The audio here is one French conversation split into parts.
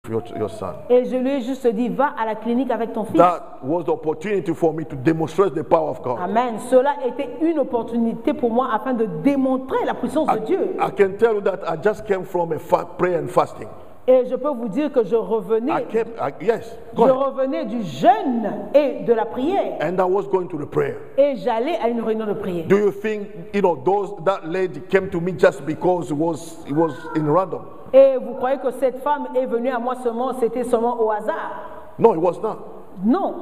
your son. Et je lui ai juste dit, va à la clinique avec ton fils. That was the opportunity for me to demonstrate the power of God. Amen. Cela était une opportunité pour moi afin de démontrer la puissance de Dieu. I can tell you that I just came from a prayer and fasting. Et je peux vous dire que je revenais du jeûne et de la prière. And I was going to the prayer. Et j'allais à une réunion de prière. Do you think, that lady came to me just because it was in random? Et vous croyez que cette femme est venue à moi c'était seulement au hasard? No, it was not. Non.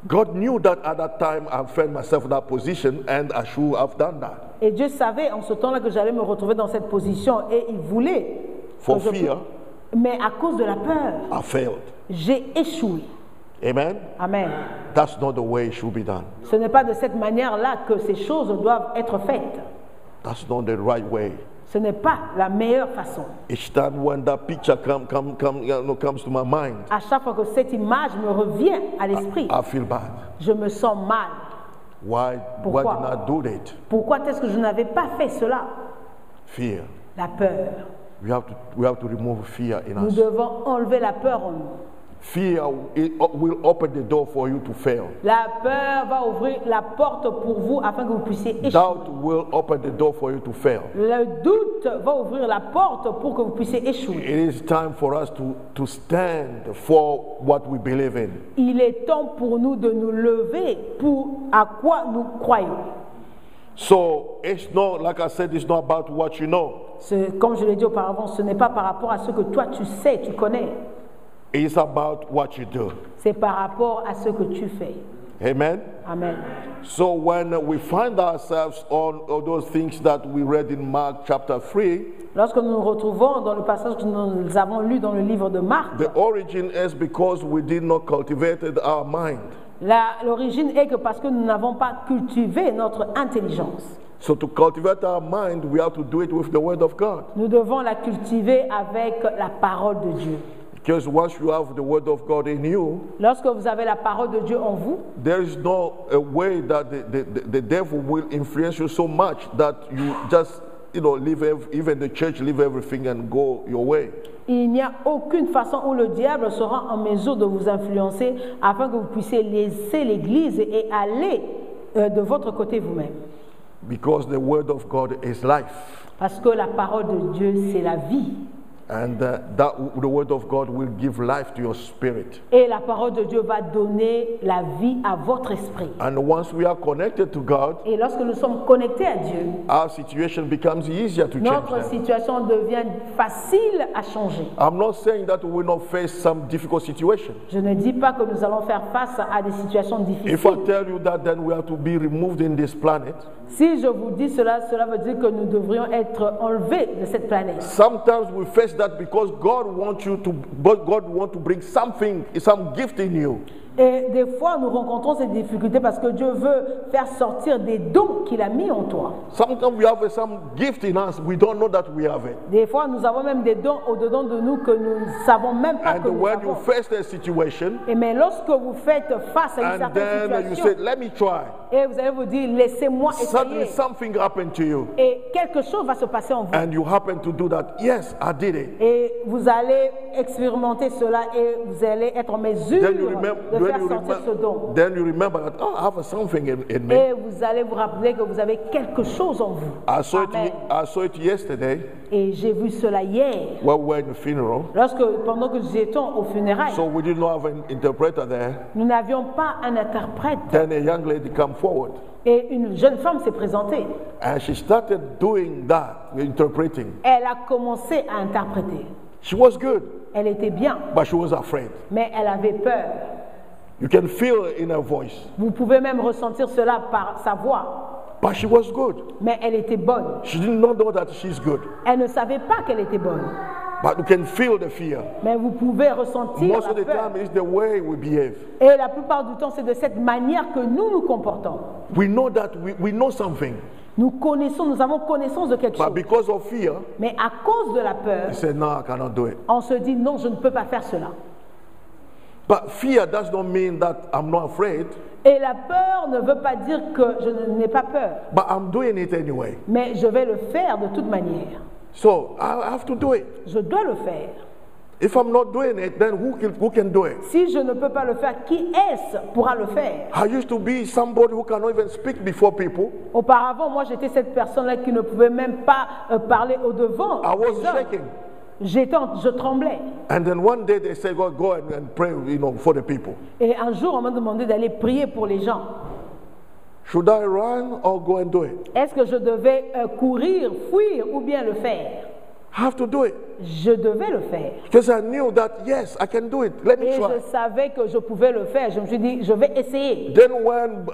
God knew that at that time I found myself in that position and I should have done that. Et Dieu savait en ce temps-là que j'allais me retrouver dans cette position et il voulait. For fear. Mais à cause de la peur, I failed. J'ai échoué. Amen. Amen. That's not the way it should be done. Ce n'est pas de cette manière-là que ces choses doivent être faites. That's not the right way. Ce n'est pas la meilleure façon. Each time when that picture comes to my mind, à chaque fois que cette image me revient à l'esprit, I feel bad. Je me sens mal. Why did I do that? Pourquoi est-ce que je n'avais pas fait cela? Fear. La peur. We have to remove fear in us. Nous devons enlever la peur en nous. Fear will open the door for you to fail. La peur va ouvrir la porte pour vous afin que vous puissiez échouer. Doubt will open the door for you to fail. Le doute va ouvrir la porte pour que vous puissiez échouer. It is time for us to stand for what we believe in. Il est temps pour nous de nous lever pour à quoi nous croyons. So it's not, like I said, it's not about what you know. Comme je l'ai dit auparavant, ce n'est pas par rapport à ce que toi tu sais, tu connais. It's about what you do. C'est par rapport à ce que tu fais. Amen. Amen. So when we find ourselves on those things that we read in Mark chapter 3, lorsque nous nous retrouvons dans le passage que nous avons lu dans le livre de Marc, the origin is because we did not cultivate our mind. L'origine est que parce que nous n'avons pas cultivé notre intelligence. So to cultivate our mind, we have to do it with the word of God. Nous devons la cultiver avec la parole de Dieu. Because once you have the word of God in you, lorsque vous avez la parole de Dieu en vous, there is no way that the devil will influence you so much that you just leave even the church, leave everything and go your way. Il n'y a aucune façon où le diable sera en mesure de vous influencer afin que vous puissiez laisser l'église et aller de votre côté vous-même. Because the word of God is life. Parce que la parole de Dieu, c'est la vie. And the word of God will give life to your spirit. Et la parole de Dieu va donner la vie à votre esprit. And once we are connected to God, et lorsque nous sommes connectés à Dieu, our situation becomes easier to change. Notre situation devient facile à changer. I'm not saying that we will not face some difficult situation. Je ne dis pas que nous allons faire face à des situations difficiles. If I tell you that, then we have to be removed in this planet. Si je vous dis cela, cela veut dire que nous devrions être enlevés de cette planète. Sometimes we face that because God wants to bring something, some gift in you. Et des fois, nous rencontrons ces difficultés parce que Dieu veut faire sortir des dons qu'il a mis en toi. Sometimes we have some gift in us, we don't know that we have it. Des fois, nous avons même des dons au-dedans de nous que nous ne savons même pas que nous avons. And when you face that situation, et mais lorsque vous faites face à une certaine situation, you say, let me try. Et vous allez vous dire, laissez-moi essayer. Suddenly something happened to you. Et quelque chose va se passer en vous. And you happen to do that. Yes, I did it. Et vous allez expérimenter cela et vous allez être en mesure de faire sortir ce don. Then you remember that, oh, I have something in me. Et vous allez vous rappeler que vous avez quelque chose en vous. I saw it yesterday. Et j'ai vu cela hier. When we were in the funeral. Pendant que nous étions au funérailles. So we did not have an interpreter there. Nous n'avions pas un interprète. Then a young lady came forward. Et une jeune femme s'est présentée. And she started doing that, interpreting. Elle a commencé à interpréter. She was good. Elle était bien. But she was afraid. Mais elle avait peur. You can feel it in her voice. Vous pouvez même ressentir cela par sa voix. But she was good. Mais elle était bonne. She did not know that she's good. Elle ne savait pas qu'elle était bonne. But you can feel the fear. Mais vous pouvez ressentir Most la of the peur. time it's the way we behave. Et la plupart du temps, c'est de cette manière que nous nous comportons. We know that we know something. Nous connaissons, nous avons connaissance de quelque chose. But because of fear, mais à cause de la peur, you say, no, I cannot do it. On se dit non, je ne peux pas faire cela. But fear does not mean that I'm not afraid. Et la peur ne veut pas dire que je n'ai pas peur. But I'm doing it anyway. Mais je vais le faire de toute manière. So I have to do it. Je dois le faire. If I'm not doing it, then who can do it? Si je ne peux pas le faire, qui est-ce pourra le faire? I used to be somebody who cannot even speak before people. Auparavant, moi, j'étais cette personne-là qui ne pouvait même pas parler au devant. I was shaking. Je tremblais. And then one day they said, go and pray, for the people. Et un jour, on m'a demandé d'aller prier pour les gens. Should I run or go and do it? Est-ce que je devais courir, fuir ou bien le faire? I have to do it. Je devais le faire. Because I knew that, yes, I can do it. Let me Et try. je savais que je pouvais le faire. Je me suis dit, je vais essayer. Then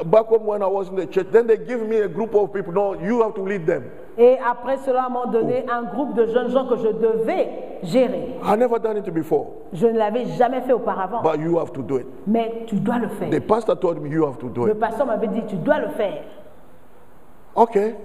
back home when I was in the church, then they give me a group of people. No, you have to lead them. Et après cela, m'ont donné un groupe de jeunes gens que je devais gérer. I never done it before. Je ne l'avais jamais fait auparavant. But you have to do it. Mais tu dois le faire. The pastor told me you have to do Le it. pasteur m'avait dit, tu dois le faire. Okay,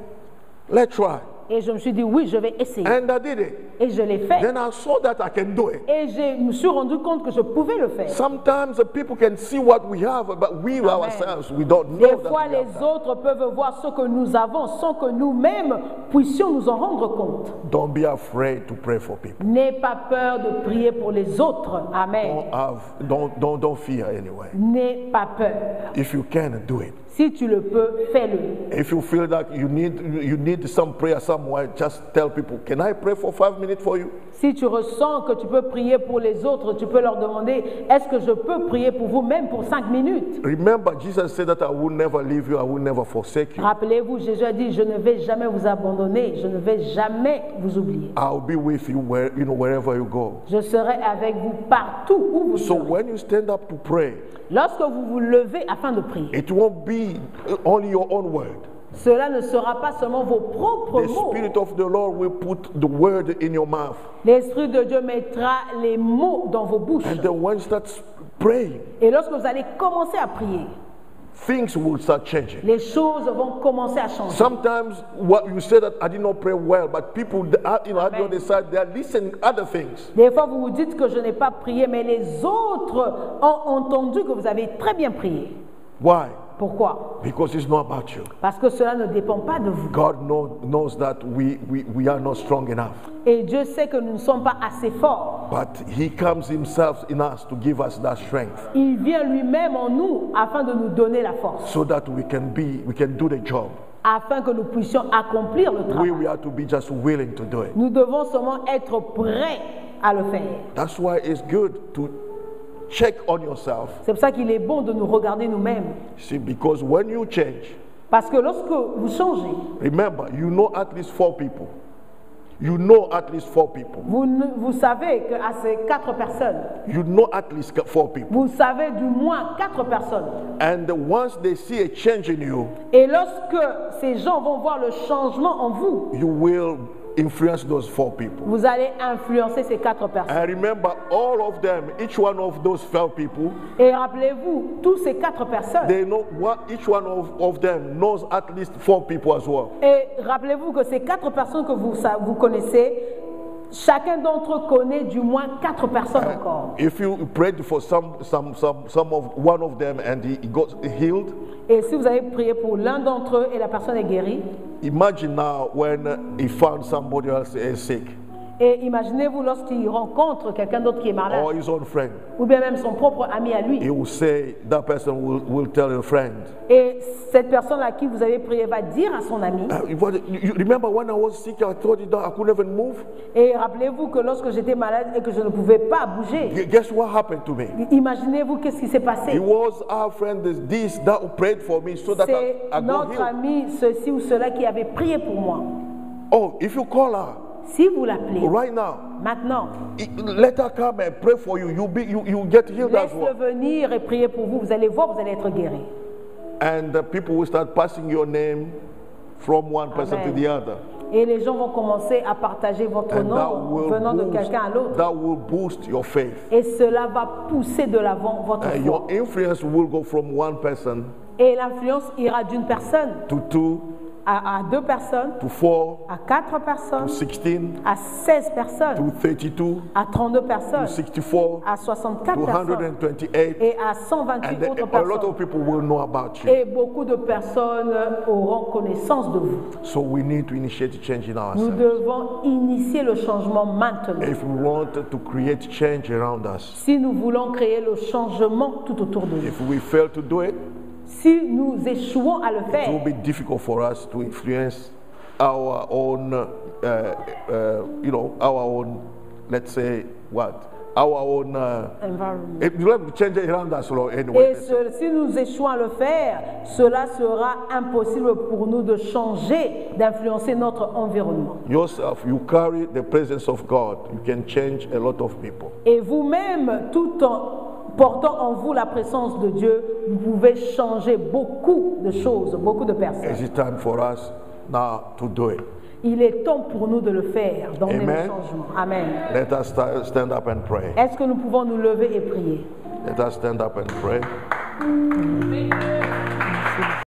let's try. Et je me suis dit, oui, je vais essayer. And I did it. Et je l'ai fait. Then I saw that I can do it. Et je me suis rendu compte que je pouvais le faire. Sometimes the people can see what we have, but we ourselves, we don't know Des that fois, we have les that. autres peuvent voir ce que nous avons sans que nous-mêmes puissions nous en rendre compte. Don't be afraid to pray for people. N'aie pas peur de prier pour les autres. Amen. Don't fear anyway. N'aie pas peur. If you can, do it. Si tu le peux, fais-le. If you feel that you need some prayer somewhere, just tell people, can I pray for 5 minutes for you? Si tu ressens que tu peux prier pour les autres, tu peux leur demander, est-ce que je peux prier pour vous même pour 5 minutes? Remember, Jesus said that I will never leave you, I will never forsake you. Rappelez-vous, Jésus a dit, je ne vais jamais vous abandonner, je ne vais jamais vous oublier. I'll be with you wherever you go. Je serai avec vous partout où vous So serez. when you stand up to pray, Lorsque vous vous levez afin de prier, it won't be only your own word. cela ne sera pas seulement vos propres The mots. Spirit of the Lord will put the word in your mouth. L'Esprit de Dieu mettra les mots dans vos bouches. And then when you start praying, Et lorsque vous allez commencer à prier, things will start changing. les choses vont commencer à changer. Sometimes what you say that I did not pray well, but people at the other side, they are listening other things. Des fois, vous vous dites que je n'ai pas prié, mais les autres ont entendu que vous avez très bien prié. Why? Pourquoi? Because it's not about you. Parce que cela ne dépend pas de vous. God knows that we are not strong enough. Et Dieu sait que nous ne sommes pas assez forts. But He comes Himself in us to give us that strength Il vient lui-même en nous afin de nous donner la force, so that we can do the job. afin que nous puissions accomplir le travail. We have to be just willing to do it. Nous devons seulement être prêts à le faire. That's why it's good to check on yourself. C'est pour ça qu'il est bon de nous regarder nous-mêmes. See, because when you change, Parce que lorsque vous changez, remember, you know at least 4 people. You know at least 4 people. vous savez qu'à ces 4 personnes, You know at least 4 people. vous savez du moins 4 personnes. And once they see a change in you, Et lorsque ces gens vont voir le changement en vous, you will influence those 4 people. vous allez influencer ces 4 personnes. And remember, all of them, each one of those 4 people, Et rappelez-vous, tous ces 4 personnes, they know each one of them knows at least 4 people as well. et rappelez-vous que ces 4 personnes que vous connaissez, chacun d'entre eux connaît du moins 4 personnes encore. If you prayed for one of them and he got healed, Et si vous avez prié pour l'un d'entre eux et la personne est guérie, imagine now when he found somebody else is sick, et imaginez-vous lorsqu'il rencontre quelqu'un d'autre qui est malade, or his own friend, ou bien même son propre ami à lui, he will say, that person will tell a friend. et cette personne à qui vous avez prié va dire à son ami, You remember when I was sick, I told you that I couldn't even move? et rappelez-vous que lorsque j'étais malade et que je ne pouvais pas bouger, Guess what happened to me? imaginez-vous qu'est-ce qui s'est It passé. was our friend that prayed for me so that C'est I got notre healed. ami, ceci ou cela, qui avait prié pour moi. Oh, if you call her Si vous l'appelez, right now, maintenant, let her come and pray for you. You get healed as laisse-le well. venir et prier pour vous. Vous allez voir, vous allez être guéri. And people will start passing your name from one person Amen. to the other. Et les gens vont commencer à partager votre And nom venant de quelqu'un à l'autre. that will boost your faith. Et cela va pousser de l'avant votre And foi. your influence will go from one person Et l'influence ira d'une personne to 2 à 2 personnes, to 4, à 4 personnes, to 16, à 16 personnes, to 32, à 32 to personnes, 64, à 64 to personnes 128, et à 128 and autres a lot personnes. of people will know about you. Et beaucoup de personnes auront connaissance de vous. So we need to initiate change in Nous ourselves. devons initier le changement maintenant. If we want to create change around us, Si nous voulons créer le changement tout autour de nous, if we fail to do it, si nous échouons à le it will faire, be difficult for us to influence our own, our own, let's say, our own. environment. It will have to change around us, Lord, anyway. Et si nous échouons à le faire, cela sera impossible pour nous de changer, d'influencer notre environnement. Yourself, you carry the presence of God. You can change a lot of people. Et vous-même, tout en portant en vous la présence de Dieu, vous pouvez changer beaucoup de choses, beaucoup de personnes. It's time for us now to do it. Il est temps pour nous de le faire, d'emmener le Amen. changement. Amen. Let us stand up and pray. Est-ce que nous pouvons nous lever et prier? Let us stand up and pray.